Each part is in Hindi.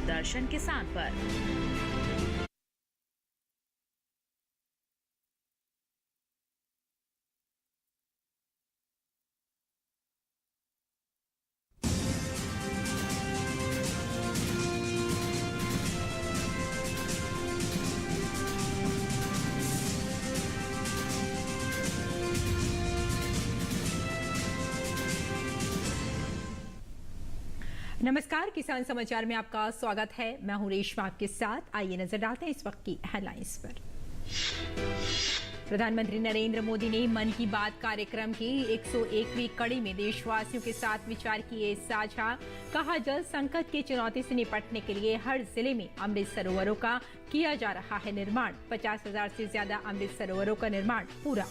दूरदर्शन किसान पर। नमस्कार, किसान समाचार में आपका स्वागत है। मैं हूं रेशमा आपके साथ। आइए नजर डालते हैं इस वक्त की हेडलाइंस पर। प्रधानमंत्री नरेंद्र मोदी ने मन की बात कार्यक्रम की 101वीं कड़ी में देशवासियों के साथ विचार किए साझा। कहा, जल संकट की चुनौती से निपटने के लिए हर जिले में अमृत सरोवरों का किया जा रहा है निर्माण। 50,000 से ज्यादा अमृत सरोवरों का निर्माण पूरा।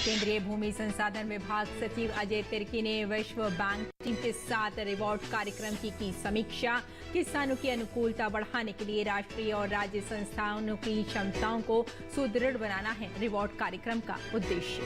केंद्रीय भूमि संसाधन विभाग सचिव अजय तिर्की ने विश्व बैंक टीम के साथ रिवॉर्ड कार्यक्रम की समीक्षा। किसानों की अनुकूलता बढ़ाने के लिए राष्ट्रीय और राज्य संस्थानों की क्षमताओं को सुदृढ़ बनाना है रिवॉर्ड कार्यक्रम का उद्देश्य।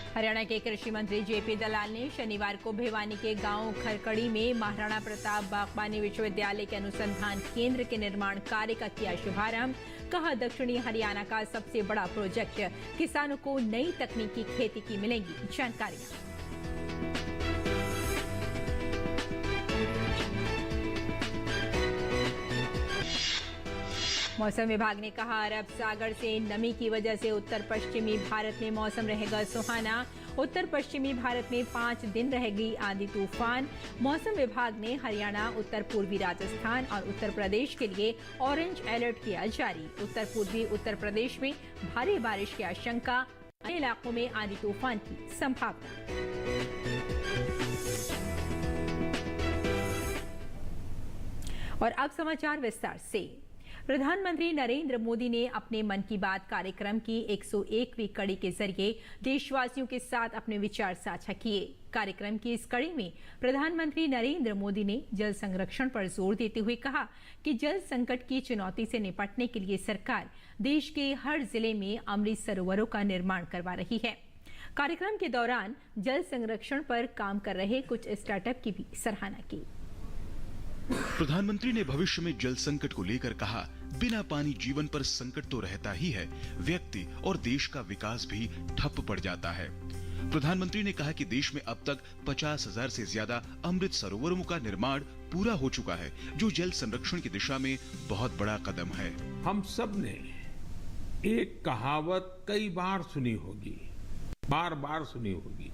हरियाणा के कृषि मंत्री जेपी दलाल ने शनिवार को भिवानी के गांव खरकड़ी में महाराणा प्रताप बागवानी विश्वविद्यालय के अनुसंधान केंद्र के निर्माण कार्य का किया शुभारंभ। कहा, दक्षिणी हरियाणा का सबसे बड़ा प्रोजेक्ट, किसानों को नई तकनीकी खेती की मिलेंगी जानकारियां। मौसम विभाग ने कहा, अरब सागर से नमी की वजह से उत्तर पश्चिमी भारत में मौसम रहेगा सुहाना। उत्तर पश्चिमी भारत में 5 दिन रहेगी आंधी तूफान। मौसम विभाग ने हरियाणा, उत्तर पूर्वी राजस्थान और उत्तर प्रदेश के लिए ऑरेंज अलर्ट किया जारी। उत्तर पूर्वी उत्तर प्रदेश में भारी बारिश की आशंका, अन्य इलाकों में आंधी तूफान की संभावना। और अब समाचार विस्तार से। प्रधानमंत्री नरेंद्र मोदी ने अपने मन की बात कार्यक्रम की 101वीं कड़ी के जरिए देशवासियों के साथ अपने विचार साझा किए। कार्यक्रम की इस कड़ी में प्रधानमंत्री नरेंद्र मोदी ने जल संरक्षण पर जोर देते हुए कहा कि जल संकट की चुनौती से निपटने के लिए सरकार देश के हर जिले में अमृत सरोवरों का निर्माण करवा रही है। कार्यक्रम के दौरान जल संरक्षण पर काम कर रहे कुछ स्टार्टअप की भी सराहना की। प्रधानमंत्री ने भविष्य में जल संकट को लेकर कहा, बिना पानी जीवन पर संकट तो रहता ही है, व्यक्ति और देश का विकास भी ठप पड़ जाता है। प्रधानमंत्री ने कहा कि देश में अब तक 50,000 से ज्यादा अमृत सरोवरों का निर्माण पूरा हो चुका है, जो जल संरक्षण की दिशा में बहुत बड़ा कदम है। हम सब ने एक कहावत कई बार सुनी होगी, बार बार सुनी होगी,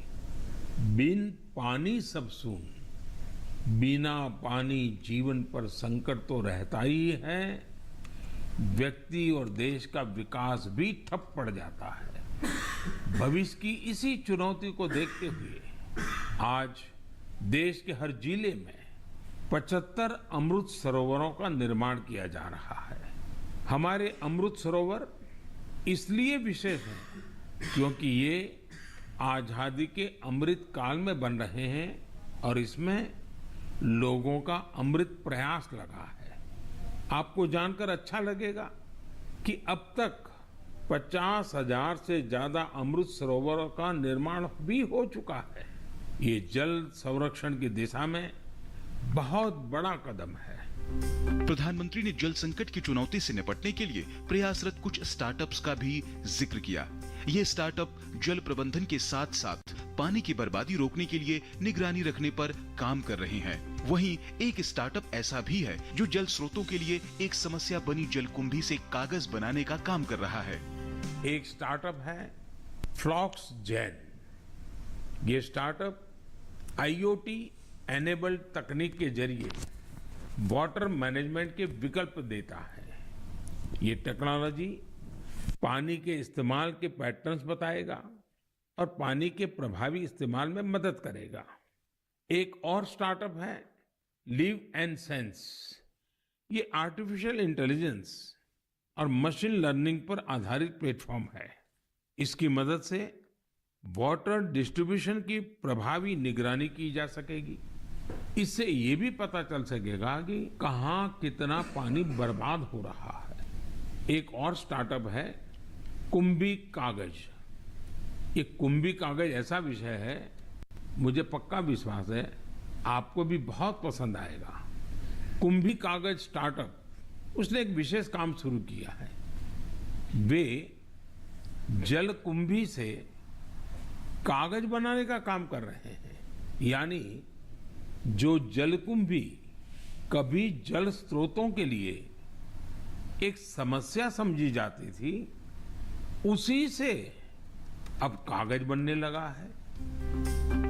बिन पानी सब सून, बिना पानी जीवन पर संकट तो रहता ही है, व्यक्ति और देश का विकास भी ठप पड़ जाता है। भविष्य की इसी चुनौती को देखते हुए आज देश के हर जिले में 75 अमृत सरोवरों का निर्माण किया जा रहा है। हमारे अमृत सरोवर इसलिए विशेष हैं क्योंकि ये आजादी के अमृत काल में बन रहे हैं और इसमें लोगों का अमृत प्रयास लगा है। आपको जानकर अच्छा लगेगा कि अब तक 50,000 से ज्यादा अमृत सरोवरों का निर्माण भी हो चुका है। ये जल संरक्षण की दिशा में बहुत बड़ा कदम है। प्रधानमंत्री ने जल संकट की चुनौती से निपटने के लिए प्रयासरत कुछ स्टार्टअप्स का भी जिक्र किया। ये स्टार्टअप जल प्रबंधन के साथ साथ पानी की बर्बादी रोकने के लिए निगरानी रखने पर काम कर रहे हैं। वहीं एक स्टार्टअप ऐसा भी है जो जल स्रोतों के लिए एक समस्या बनी जलकुंभी से कागज बनाने का काम कर रहा है। एक स्टार्टअप है फ्लॉक्स जेन। ये स्टार्टअप IoT एनेबल्ड तकनीक के जरिए वाटर मैनेजमेंट के विकल्प देता है। ये टेक्नोलॉजी पानी के इस्तेमाल के पैटर्न्स बताएगा और पानी के प्रभावी इस्तेमाल में मदद करेगा। एक और स्टार्टअप है लिव एंड सेंस। ये आर्टिफिशियल इंटेलिजेंस और मशीन लर्निंग पर आधारित प्लेटफॉर्म है। इसकी मदद से वाटर डिस्ट्रीब्यूशन की प्रभावी निगरानी की जा सकेगी। इससे ये भी पता चल सकेगा कि कहाँ कितना पानी बर्बाद हो रहा है। एक और स्टार्टअप है कुंभी कागज। ये कुंभी कागज ऐसा विषय है, मुझे पक्का विश्वास है आपको भी बहुत पसंद आएगा। कुंभी कागज स्टार्टअप उसने एक विशेष काम शुरू किया है। वे जल कुंभी से कागज बनाने का काम कर रहे हैं। यानी जो जलकुंभी कभी जल स्रोतों के लिए एक समस्या समझी जाती थी, उसी से अब कागज बनने लगा है।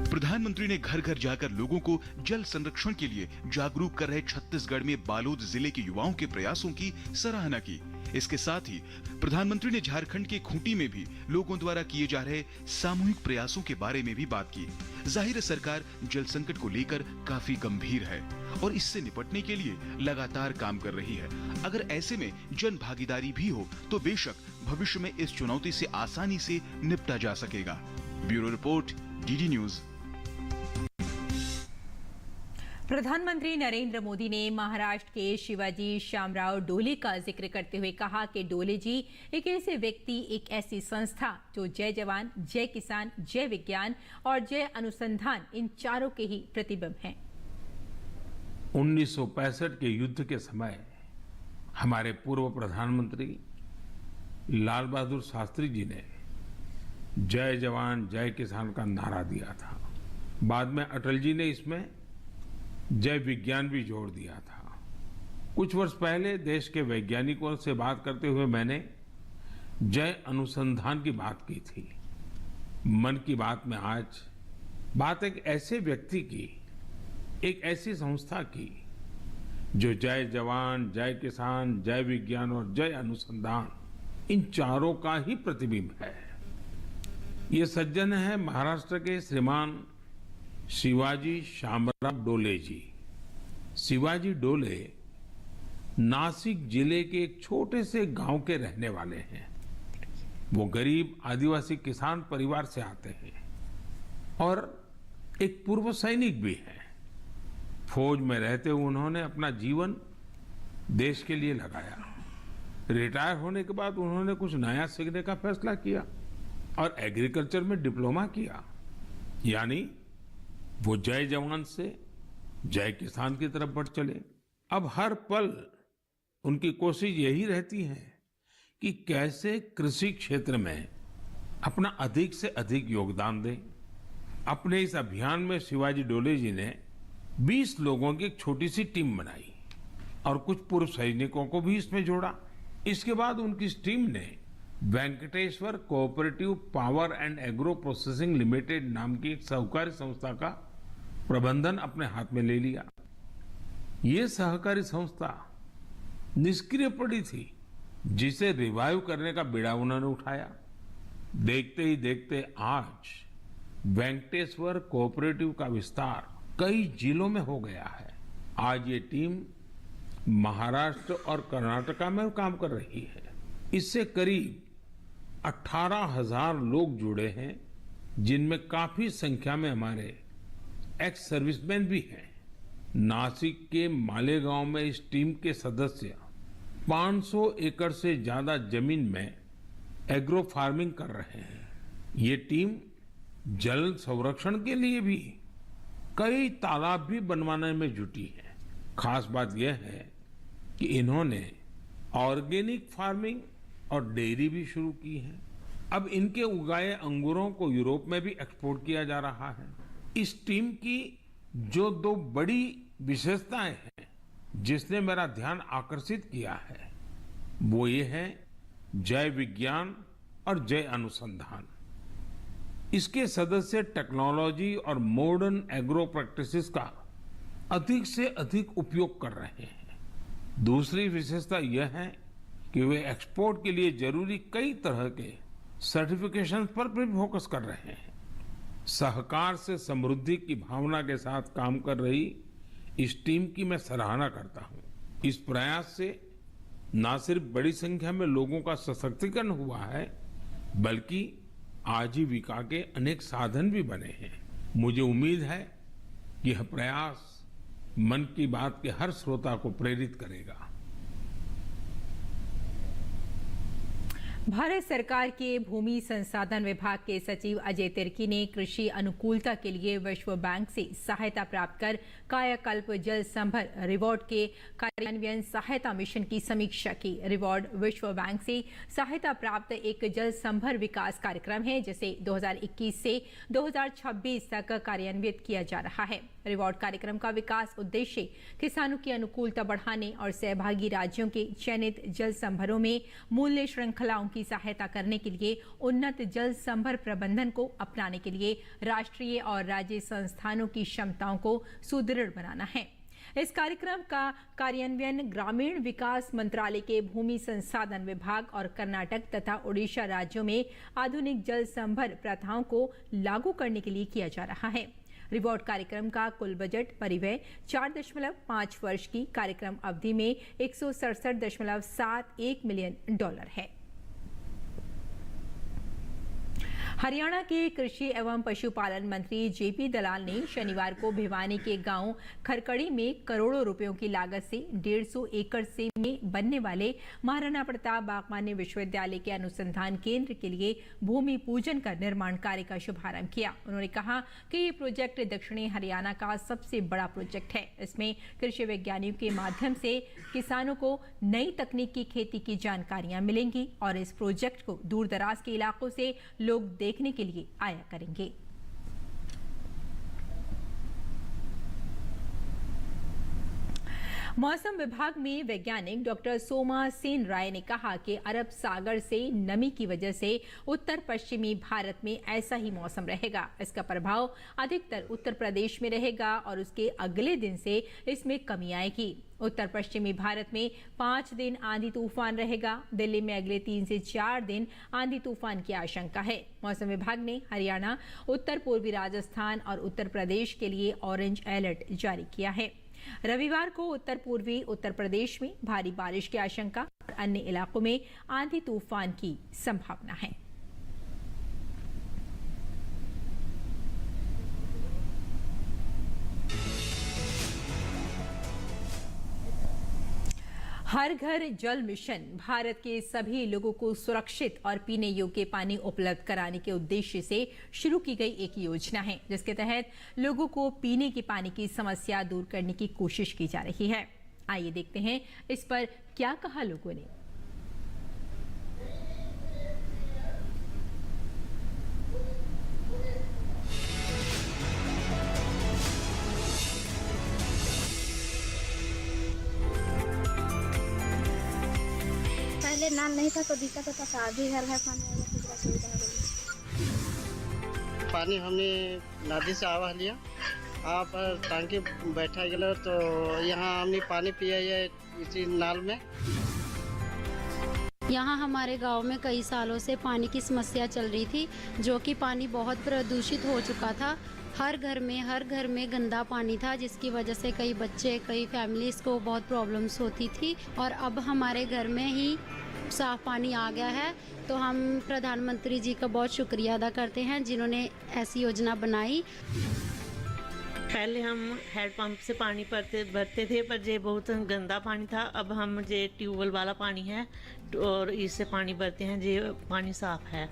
प्रधानमंत्री ने घर घर जाकर लोगों को जल संरक्षण के लिए जागरूक कर रहे छत्तीसगढ़ में बालोद जिले के युवाओं के प्रयासों की सराहना की। इसके साथ ही प्रधानमंत्री ने झारखंड के खूंटी में भी लोगों द्वारा किए जा रहे सामूहिक प्रयासों के बारे में भी बात की। जाहिर है सरकार जल संकट को लेकर काफी गंभीर है और इससे निपटने के लिए लगातार काम कर रही है। अगर ऐसे में जन भागीदारी भी हो तो बेशक भविष्य में इस चुनौती से आसानी से निपटा जा सकेगा। Bureau report, DD news. प्रधानमंत्री नरेंद्र मोदी ने महाराष्ट्र के शिवाजी श्यामराव डोले का जिक्र करते हुए कहा कि डोले जी एक ऐसे व्यक्ति, एक ऐसी संस्था जो जय जवान, जय किसान, जय विज्ञान और जय अनुसंधान इन चारों के ही प्रतिबिंब हैं। 1965 के युद्ध के समय हमारे पूर्व प्रधानमंत्री लाल बहादुर शास्त्री जी ने जय जवान जय किसान का नारा दिया था। बाद में अटल जी ने इसमें जय विज्ञान भी जोड़ दिया था। कुछ वर्ष पहले देश के वैज्ञानिकों से बात करते हुए मैंने जय अनुसंधान की बात की थी। मन की बात में आज बात एक ऐसे व्यक्ति की, एक ऐसी संस्था की जो जय जवान, जय किसान, जय विज्ञान और जय अनुसंधान इन चारों का ही प्रतिबिंब है। ये सज्जन है महाराष्ट्र के श्रीमान शिवाजी श्यामराव डोले जी। शिवाजी डोले नासिक जिले के एक छोटे से गांव के रहने वाले हैं। वो गरीब आदिवासी किसान परिवार से आते हैं और एक पूर्व सैनिक भी हैं। फौज में रहते हुए उन्होंने अपना जीवन देश के लिए लगाया। रिटायर होने के बाद उन्होंने कुछ नया सीखने का फैसला किया और एग्रीकल्चर में डिप्लोमा किया। यानी वो जय जवान से जय किसान की तरफ बढ़ चले। अब हर पल उनकी कोशिश यही रहती है कि कैसे कृषि क्षेत्र में अपना अधिक से अधिक योगदान दें। अपने इस अभियान में शिवाजी डोले जी ने 20 लोगों की एक छोटी सी टीम बनाई और कुछ पूर्व सैनिकों को भी इसमें जोड़ा। इसके बाद उनकी इस टीम ने Venkateshwara cooperative power and agro processing limited नाम की एक सहकारी संस्था का प्रबंधन अपने हाथ में ले लिया। ये सहकारी संस्था निष्क्रिय पड़ी थी, जिसे रिवाइव करने का बीड़ा उन्होंने उठाया। देखते ही देखते आज वेंकटेश्वर कोऑपरेटिव का विस्तार कई जिलों में हो गया है। आज ये टीम महाराष्ट्र और कर्नाटका में काम कर रही है। इससे करीब 18,000 लोग जुड़े हैं, जिनमें काफी संख्या में हमारे एक्स सर्विसमैन भी हैं। नासिक के मालेगांव में इस टीम के सदस्य 500 एकड़ से ज्यादा जमीन में एग्रो फार्मिंग कर रहे हैं। ये टीम जल संरक्षण के लिए भी कई तालाब भी बनवाने में जुटी है। खास बात यह है कि इन्होंने ऑर्गेनिक फार्मिंग और डेयरी भी शुरू की है। अब इनके उगाए अंगूरों को यूरोप में भी एक्सपोर्ट किया जा रहा है। इस टीम की जो 2 बड़ी विशेषताएं हैं जिसने मेरा ध्यान आकर्षित किया है, वो ये है जय विज्ञान और जय अनुसंधान। इसके सदस्य टेक्नोलॉजी और मॉडर्न एग्रो प्रैक्टिसेस का अधिक से अधिक उपयोग कर रहे हैं। दूसरी विशेषता यह है कि वे एक्सपोर्ट के लिए जरूरी कई तरह के सर्टिफिकेशन पर भी फोकस कर रहे हैं। सहकार से समृद्धि की भावना के साथ काम कर रही इस टीम की मैं सराहना करता हूं। इस प्रयास से न सिर्फ बड़ी संख्या में लोगों का सशक्तिकरण हुआ है, बल्कि आजीविका के अनेक साधन भी बने हैं। मुझे उम्मीद है कि यह प्रयास मन की बात के हर श्रोता को प्रेरित करेगा। भारत सरकार के भूमि संसाधन विभाग के सचिव अजय तिर्की ने कृषि अनुकूलता के लिए विश्व बैंक से सहायता प्राप्त कर कायाकल्प जल संभर रिवॉर्ड के कार्यान्वयन सहायता मिशन की समीक्षा की। रिवॉर्ड विश्व बैंक से सहायता प्राप्त एक जल संभर विकास कार्यक्रम है जिसे 2021 से 2026 तक कार्यान्वित किया जा रहा है। रिवॉर्ड कार्यक्रम का विकास उद्देश्य किसानों की अनुकूलता बढ़ाने और सहभागी राज्यों के चयनित जल संभरों में मूल्य श्रृंखलाओं की सहायता करने के लिए उन्नत जल संभर प्रबंधन को अपनाने के लिए राष्ट्रीय और राज्य संस्थानों की क्षमताओं को सुदृढ़ बनाना है। इस कार्यक्रम का कार्यान्वयन ग्रामीण विकास मंत्रालय के भूमि संसाधन विभाग और कर्नाटक तथा ओडिशा राज्यों में आधुनिक जल संभर प्रथाओं को लागू करने के लिए किया जा रहा है। रिवॉर्ड कार्यक्रम का कुल बजट परिव्यय 4.5 वर्ष की कार्यक्रम अवधि में $167.71 मिलियन है। हरियाणा के कृषि एवं पशुपालन मंत्री जेपी दलाल ने शनिवार को भिवानी के गांव खरकड़ी में करोड़ों रुपयों की लागत से 150 एकड़ से में बनने वाले महाराणा प्रताप बागवानी विश्वविद्यालय के अनुसंधान केंद्र के लिए भूमि पूजन कर निर्माण कार्य का शुभारंभ किया। उन्होंने कहा कि ये प्रोजेक्ट दक्षिणी हरियाणा का सबसे बड़ा प्रोजेक्ट है। इसमें कृषि वैज्ञानिकों के माध्यम से किसानों को नई तकनीक की खेती की जानकारियां मिलेंगी और इस प्रोजेक्ट को दूर दराज के इलाकों से लोग देखने के लिए आया करेंगे। मौसम विभाग में वैज्ञानिक डॉक्टर सोमा सेन राय ने कहा कि अरब सागर से नमी की वजह से उत्तर पश्चिमी भारत में ऐसा ही मौसम रहेगा। इसका प्रभाव अधिकतर उत्तर प्रदेश में रहेगा और उसके अगले दिन से इसमें कमी आएगी। उत्तर पश्चिमी भारत में 5 दिन आंधी तूफान रहेगा। दिल्ली में अगले 3 से 4 दिन आंधी तूफान की आशंका है। मौसम विभाग ने हरियाणा, उत्तर पूर्वी राजस्थान और उत्तर प्रदेश के लिए ऑरेंज अलर्ट जारी किया है। रविवार को उत्तर पूर्वी उत्तर प्रदेश में भारी बारिश की आशंका और अन्य इलाकों में आंधी तूफान की संभावना है। हर घर जल मिशन भारत के सभी लोगों को सुरक्षित और पीने योग्य पानी उपलब्ध कराने के उद्देश्य से शुरू की गई एक योजना है, जिसके तहत लोगों को पीने के पानी की समस्या दूर करने की कोशिश की जा रही है। आइए देखते हैं इस पर क्या कहा लोगों ने। पहले नल नहीं था तो दिक्कत होता था, अभी घर घर पानी आने की सुविधा हो गई। पानी हमने नदी से आवा लिया, आप टांकी बैठा गया तो यहाँ हमने पानी पिया है इसी नाल में। यहाँ हमारे गांव में कई सालों से पानी की समस्या चल रही थी, जो कि पानी बहुत प्रदूषित हो चुका था। हर घर में गंदा पानी था, जिसकी वजह से कई बच्चे, कई फैमिलीज को बहुत प्रॉब्लम्स होती थी। और अब हमारे घर में ही साफ पानी आ गया है, तो हम प्रधानमंत्री जी का बहुत शुक्रिया अदा करते हैं जिन्होंने ऐसी योजना बनाई। पहले हम हैंडपंप से पानी भरते थे, पर ये बहुत गंदा पानी था। अब हम ये ट्यूबवेल वाला पानी है और इससे पानी भरते हैं, ये पानी साफ है।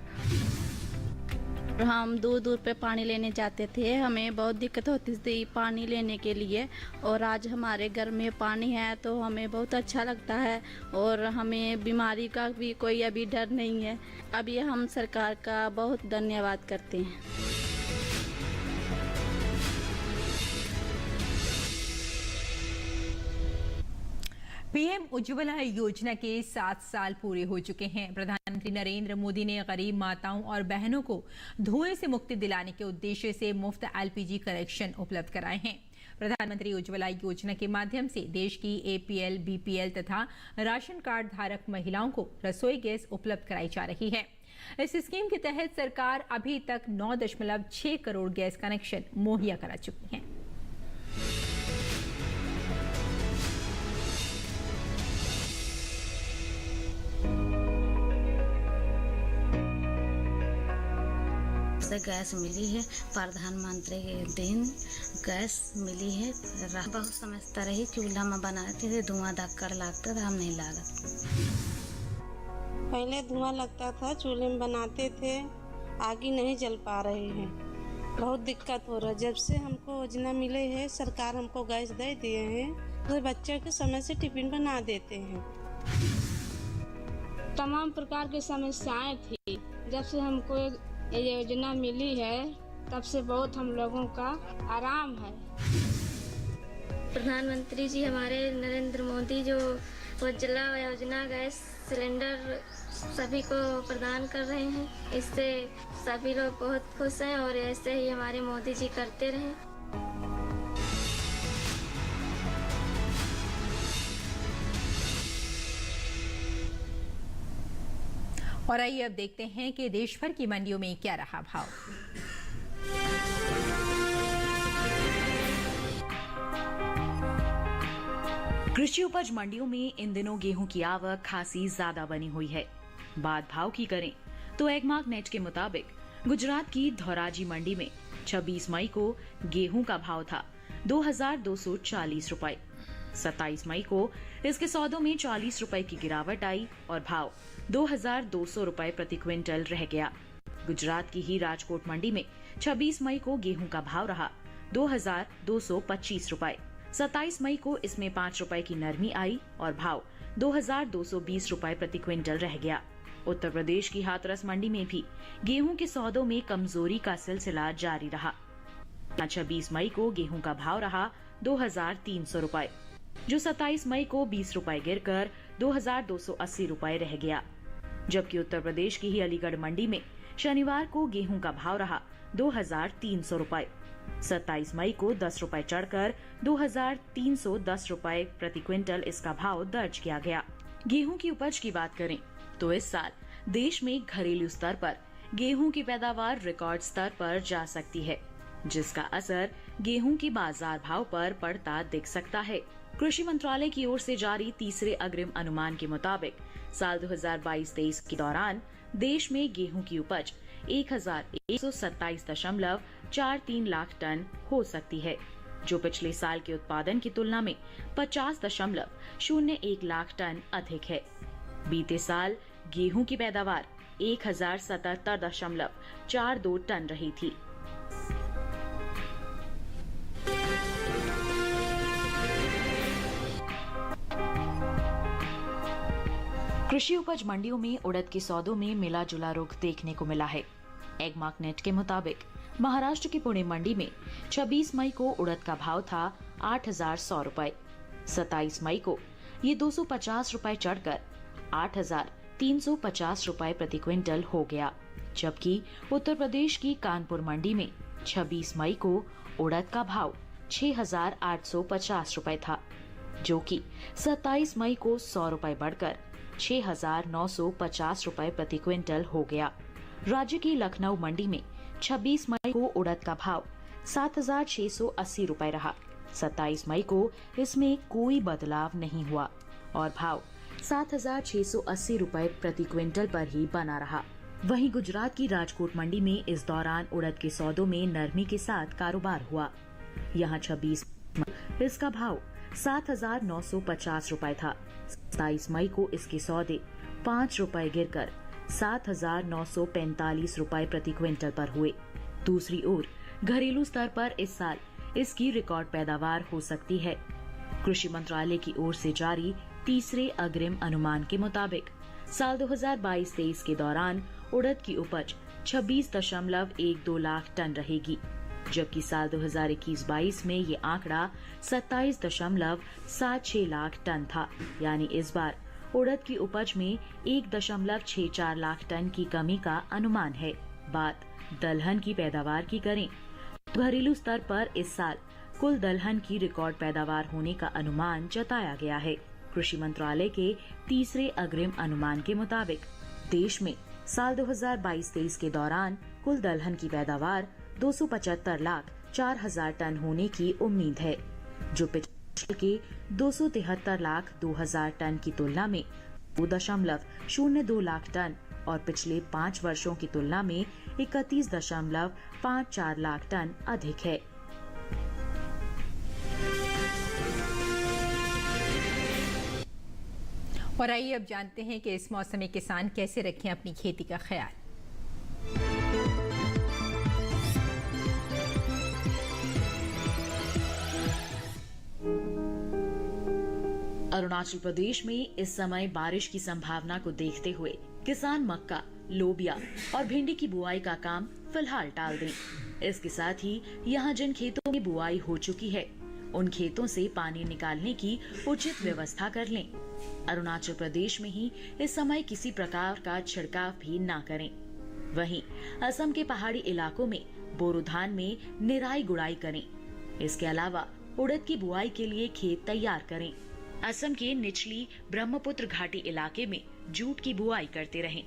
हम दूर दूर पे पानी लेने जाते थे, हमें बहुत दिक्कत होती थी पानी लेने के लिए, और आज हमारे घर में पानी है तो हमें बहुत अच्छा लगता है और हमें बीमारी का भी कोई अभी डर नहीं है। अभी हम सरकार का बहुत धन्यवाद करते हैं। पीएम उज्ज्वला योजना के 7 साल पूरे हो चुके हैं। प्रधानमंत्री नरेंद्र मोदी ने गरीब माताओं और बहनों को धुएं से मुक्ति दिलाने के उद्देश्य से मुफ्त एलपीजी कनेक्शन उपलब्ध कराए हैं। प्रधानमंत्री उज्ज्वला योजना के माध्यम से देश की एपीएल, बीपीएल तथा राशन कार्ड धारक महिलाओं को रसोई गैस उपलब्ध कराई जा रही है। इस स्कीम के तहत सरकार अभी तक 9.6 करोड़ गैस कनेक्शन मुहैया करा चुकी है। गैस मिली है, प्रधानमंत्री के दिन गैस मिली है। बहुत समझता रही, चूल्हा में बनाते थे, धुआं धक्कर लगता था, हम नहीं लागत। पहले धुआं लगता था, चूल्हे में बनाते थे, आग ही नहीं जल पा रहे हैं, बहुत दिक्कत हो रहा है। जब से हमको योजना मिले है, सरकार हमको गैस दे दिए हैं, तो बच्चों के समय से टिफिन बना देते हैं। तमाम प्रकार की समस्याएं थी, जब से हमको ये योजना मिली है तब से बहुत हम लोगों का आराम है। प्रधानमंत्री जी हमारे नरेंद्र मोदी जो उज्ज्वला योजना गैस सिलेंडर सभी को प्रदान कर रहे हैं, इससे सभी लोग बहुत खुश हैं और ऐसे ही हमारे मोदी जी करते रहें। और आइए अब देखते हैं कि देश भर की मंडियों में क्या रहा भाव। कृषि उपज मंडियों में इन दिनों गेहूं की आवक खासी ज्यादा बनी हुई है। बात भाव की करें तो एगमार्क नेट के मुताबिक गुजरात की धौराजी मंडी में 26 मई को गेहूं का भाव था 2,240 रुपए। 27 मई को इसके सौदों में 40 रुपए की गिरावट आई और भाव 2,200 रुपए प्रति क्विंटल रह गया। गुजरात की ही राजकोट मंडी में 26 मई को गेहूं का भाव रहा 2,225 रुपए। 27 मई को इसमें 5 रुपए की नरमी आई और भाव 2,220 रुपए प्रति क्विंटल रह गया। उत्तर प्रदेश की हाथरस मंडी में भी गेहूं के सौदों में कमजोरी का सिलसिला जारी रहा। 26 मई को गेहूं का भाव रहा 2,300 रुपए, जो 27 मई को 20 रुपए गिरकर 2,280 रुपए रह गया। जबकि उत्तर प्रदेश की ही अलीगढ़ मंडी में शनिवार को गेहूं का भाव रहा 2,300 रुपए। 27 मई को 10 रुपए चढ़कर 2,310 रुपए प्रति क्विंटल इसका भाव दर्ज किया गया। गेहूं की उपज की बात करें तो इस साल देश में घरेलू स्तर पर गेहूं की पैदावार रिकॉर्ड स्तर पर जा सकती है, जिसका असर गेहूं की बाजार भाव पर पड़ता दिख सकता है। कृषि मंत्रालय की ओर से जारी तीसरे अग्रिम अनुमान के मुताबिक साल 2022-23 के दौरान देश में गेहूं की उपज 1,127.43 लाख टन हो सकती है, जो पिछले साल के उत्पादन की तुलना में 50.01 लाख टन अधिक है। बीते साल गेहूं की पैदावार 1,077.42 टन रही थी। कृषि उपज मंडियों में उड़द के सौदों में मिला जुला रुख देखने को मिला है। एगमार्क नेट के मुताबिक महाराष्ट्र की पुणे मंडी में 26 मई को उड़द का भाव था 8,100 रुपए। 27 मई को ये 250 रुपए चढ़कर 8,350 रुपए प्रति क्विंटल हो गया। जबकि उत्तर प्रदेश की कानपुर मंडी में 26 मई को उड़द का भाव 6,850 रुपए था, जो कि 27 मई को 100 रुपए बढ़कर 6,950 रुपए प्रति क्विंटल हो गया। राज्य की लखनऊ मंडी में 26 मई को उड़द का भाव 7,680 रुपए रहा। 27 मई को इसमें कोई बदलाव नहीं हुआ और भाव 7,680 रुपए प्रति क्विंटल पर ही बना रहा। वहीं गुजरात की राजकोट मंडी में इस दौरान उड़द के सौदों में नरमी के साथ कारोबार हुआ। यहां 26 मई इसका भाव 7,950 रुपए था। 27 मई को इसके सौदे 5 रुपए गिरकर 7,945 रुपए प्रति क्विंटल पर हुए। दूसरी ओर घरेलू स्तर पर इस साल इसकी रिकॉर्ड पैदावार हो सकती है। कृषि मंत्रालय की ओर से जारी तीसरे अग्रिम अनुमान के मुताबिक साल 2022-23 के दौरान उड़द की उपज 26.12 लाख टन रहेगी, जबकि साल 2021-22 में ये आंकड़ा 27.76 लाख टन था। यानी इस बार उड़द की उपज में 1.64 लाख टन की कमी का अनुमान है। बात दलहन की पैदावार की करें तो घरेलू स्तर पर इस साल कुल दलहन की रिकॉर्ड पैदावार होने का अनुमान जताया गया है। कृषि मंत्रालय के तीसरे अग्रिम अनुमान के मुताबिक देश में साल 2022-23 के दौरान कुल दलहन की पैदावार 275,04,000 टन होने की उम्मीद है, जो पिछले के 273,02,000 टन की तुलना में 2.02 लाख टन और पिछले 5 वर्षों की तुलना में 31.54 लाख टन अधिक है। और आइए अब जानते हैं कि इस मौसम में किसान कैसे रखें अपनी खेती का ख्याल। अरुणाचल प्रदेश में इस समय बारिश की संभावना को देखते हुए किसान मक्का, लोबिया और भिंडी की बुआई का काम फिलहाल टाल दें। इसके साथ ही यहाँ जिन खेतों में बुआई हो चुकी है उन खेतों से पानी निकालने की उचित व्यवस्था कर लें। अरुणाचल प्रदेश में ही इस समय किसी प्रकार का छिड़काव भी ना करें। वहीं असम के पहाड़ी इलाकों में बोरो धान में निराई गुड़ाई करें। इसके अलावा उड़द की बुआई के लिए खेत तैयार करें। असम के निचली ब्रह्मपुत्र घाटी इलाके में जूट की बुआई करते रहें।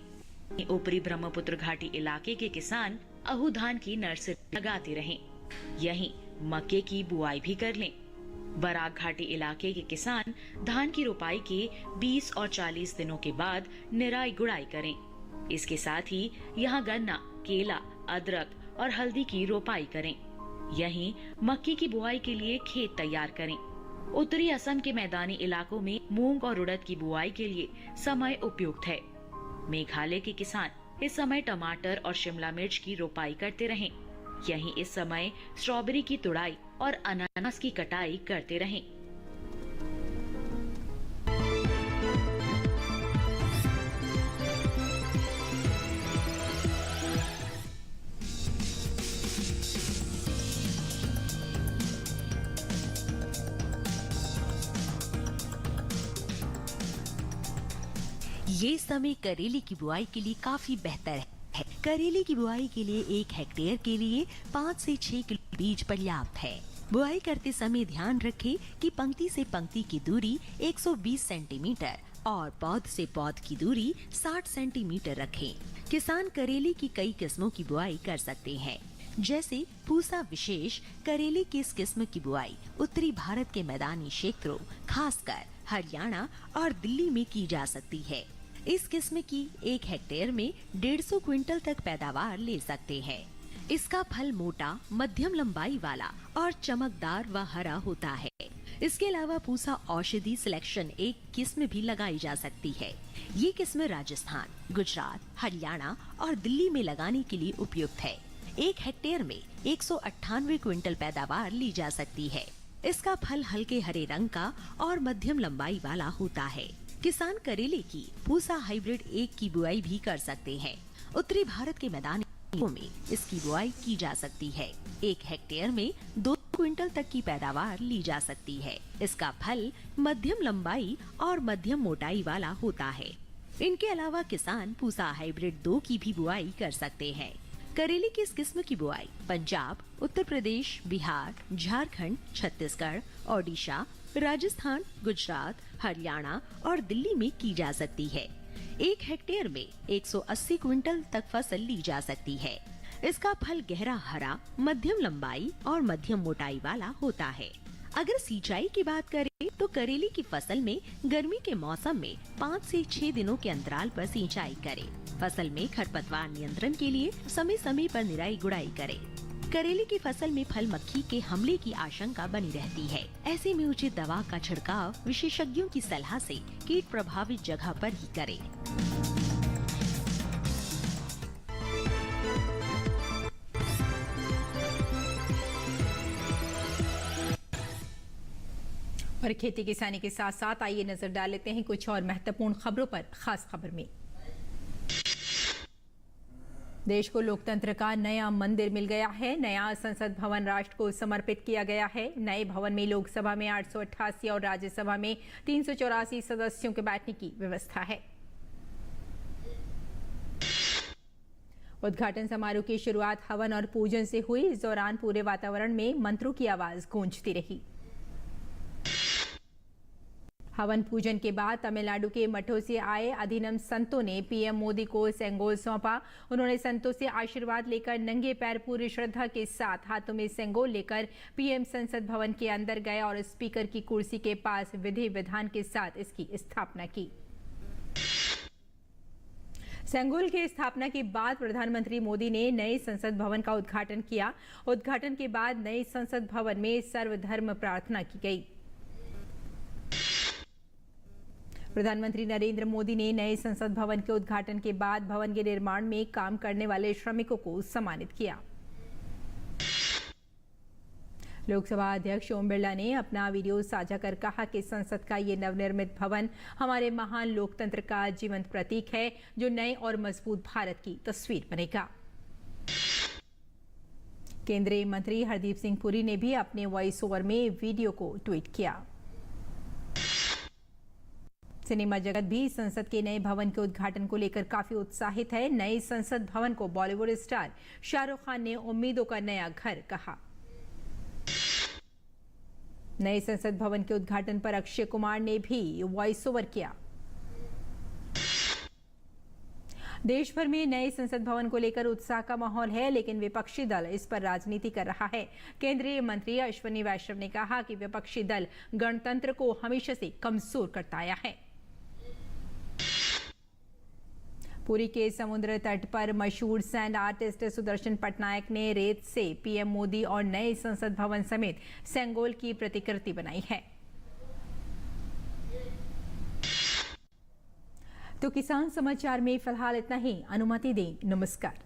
ऊपरी ब्रह्मपुत्र घाटी इलाके के किसान अहू धान की नर्सरी लगाते रहें। यहीं मक्के की बुआई भी कर लें। बराक घाटी इलाके के किसान धान की रोपाई के 20 और 40 दिनों के बाद निराई गुड़ाई करें। इसके साथ ही यहाँ गन्ना, केला, अदरक और हल्दी की रोपाई करें। यहीं मक्के की बुआई के लिए खेत तैयार करें। उत्तरी असम के मैदानी इलाकों में मूंग और उड़द की बुआई के लिए समय उपयुक्त है। मेघालय के किसान इस समय टमाटर और शिमला मिर्च की रोपाई करते रहें। यहीं इस समय स्ट्रॉबेरी की तुड़ाई और अनानास की कटाई करते रहें। ये समय करेले की बुआई के लिए काफी बेहतर है। करेले की बुआई के लिए 1 हेक्टेयर के लिए 5 से 6 किलो बीज पर्याप्त है। बुआई करते समय ध्यान रखें कि पंक्ति से पंक्ति की दूरी 120 सेंटीमीटर और पौध से पौध की दूरी 60 सेंटीमीटर रखें। किसान करेले की कई किस्मों की बुआई कर सकते हैं, जैसे पूसा विशेष करेले की इस किस्म की बुआई उत्तरी भारत के मैदानी क्षेत्रों, खासकर हरियाणा और दिल्ली में की जा सकती है। इस किस्म की 1 हेक्टेयर में 150 क्विंटल तक पैदावार ले सकते हैं। इसका फल मोटा, मध्यम लंबाई वाला और चमकदार व हरा होता है। इसके अलावा पूसा औषधि सिलेक्शन 1 किस्म भी लगाई जा सकती है। ये किस्म राजस्थान, गुजरात, हरियाणा और दिल्ली में लगाने के लिए उपयुक्त है। 1 हेक्टेयर में 198 क्विंटल पैदावार ली जा सकती है। इसका फल हल्के हरे रंग का और मध्यम लंबाई वाला होता है। किसान करेले की पूसा हाइब्रिड 1 की बुआई भी कर सकते हैं। उत्तरी भारत के मैदानी इलाकों में इसकी बुआई की जा सकती है। 1 हेक्टेयर में 2 क्विंटल तक की पैदावार ली जा सकती है। इसका फल मध्यम लंबाई और मध्यम मोटाई वाला होता है। इनके अलावा किसान पूसा हाइब्रिड 2 की भी बुआई कर सकते हैं। करेले की इस किस्म की बुआई पंजाब, उत्तर प्रदेश, बिहार, झारखंड, छत्तीसगढ़, ओडिशा, राजस्थान, गुजरात, हरियाणा और दिल्ली में की जा सकती है। 1 हेक्टेयर में 180 क्विंटल तक फसल ली जा सकती है। इसका फल गहरा हरा, मध्यम लंबाई और मध्यम मोटाई वाला होता है। अगर सिंचाई की बात करें तो करेले की फसल में गर्मी के मौसम में 5 से 6 दिनों के अंतराल पर सिंचाई करें। फसल में खरपतवार नियंत्रण के लिए समय समय पर निराई गुड़ाई करें। करेले की फसल में फल मक्खी के हमले की आशंका बनी रहती है। ऐसे में उचित दवा का छिड़काव विशेषज्ञों की सलाह से कीट प्रभावित जगह पर ही करें। और खेती किसानी के साथ साथ आइए नजर डाल लेते हैं कुछ और महत्वपूर्ण खबरों पर। खास खबर में देश को लोकतंत्र का नया मंदिर मिल गया है। नया संसद भवन राष्ट्र को समर्पित किया गया है। नए भवन में लोकसभा में 888 और राज्यसभा में 384 सदस्यों के बैठने की व्यवस्था है। उद्घाटन समारोह की शुरुआत हवन और पूजन से हुई। इस दौरान पूरे वातावरण में मंत्रों की आवाज गूंजती रही। हवन पूजन के बाद तमिलनाडु के मठों से आए अधिनम संतों ने पीएम मोदी को सेंगोल सौंपा। उन्होंने संतों से आशीर्वाद लेकर नंगे पैर पूरी श्रद्धा के साथ हाथों में सेंगोल लेकर पीएम संसद भवन के अंदर गए और स्पीकर की कुर्सी के पास विधि विधान के साथ इसकी स्थापना की। सेंगोल की स्थापना के बाद प्रधानमंत्री मोदी ने नए संसद भवन का उद्घाटन किया। उद्घाटन के बाद नए संसद भवन में सर्वधर्म प्रार्थना की गई। प्रधानमंत्री नरेंद्र मोदी ने नए संसद भवन के उद्घाटन के बाद भवन के निर्माण में काम करने वाले श्रमिकों को सम्मानित किया। लोकसभा अध्यक्ष ओम बिरला ने अपना वीडियो साझा कर कहा कि संसद का ये नवनिर्मित भवन हमारे महान लोकतंत्र का जीवंत प्रतीक है, जो नए और मजबूत भारत की तस्वीर बनेगा। केंद्रीय मंत्री हरदीप सिंह पुरी ने भी अपने वॉइस ओवर में वीडियो को ट्वीट किया। सिनेमा जगत भी संसद के नए भवन के उद्घाटन को लेकर काफी उत्साहित है। नए संसद भवन को बॉलीवुड स्टार शाहरुख खान ने उम्मीदों का नया घर कहा। नए संसद भवन के उद्घाटन पर अक्षय कुमार ने भी वॉइस ओवर किया। देश भर में नए संसद भवन को लेकर उत्साह का माहौल है, लेकिन विपक्षी दल इस पर राजनीति कर रहा है। केंद्रीय मंत्री अश्विनी वैष्णव ने कहा कि विपक्षी दल गणतंत्र को हमेशा से कमजोर करता आया है। पुरी के समुद्र तट पर मशहूर सैंड आर्टिस्ट सुदर्शन पटनायक ने रेत से पीएम मोदी और नए संसद भवन समेत सेंगोल की प्रतिकृति बनाई है। तो किसान समाचार में फिलहाल इतना ही। अनुमति दें। नमस्कार।